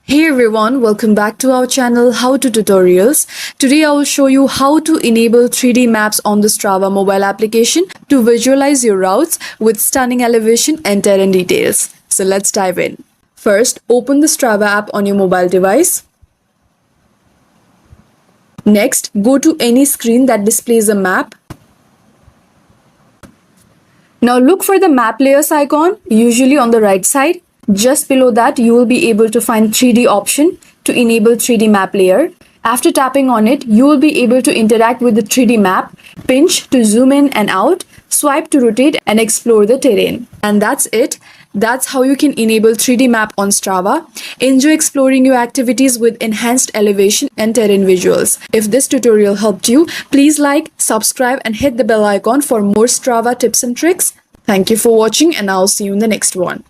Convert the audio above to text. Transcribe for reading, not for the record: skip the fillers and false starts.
Hey everyone, welcome back to our channel How to Tutorials. Today I will show you how to enable 3D maps on the Strava mobile application to visualize your routes with stunning elevation and terrain details. So let's dive in. First, open the Strava app on your mobile device. Next, go to any screen that displays a map. Now look for the map layers icon, usually on the right side. Just below that, you will be able to find 3D option to enable 3D map layer. After tapping on it, you will be able to interact with the 3D map, pinch to zoom in and out, swipe to rotate and explore the terrain. And that's it. That's how you can enable 3D map on Strava. Enjoy exploring your activities with enhanced elevation and terrain visuals. If this tutorial helped you, please like, subscribe and hit the bell icon for more Strava tips and tricks. Thank you for watching and I'll see you in the next one.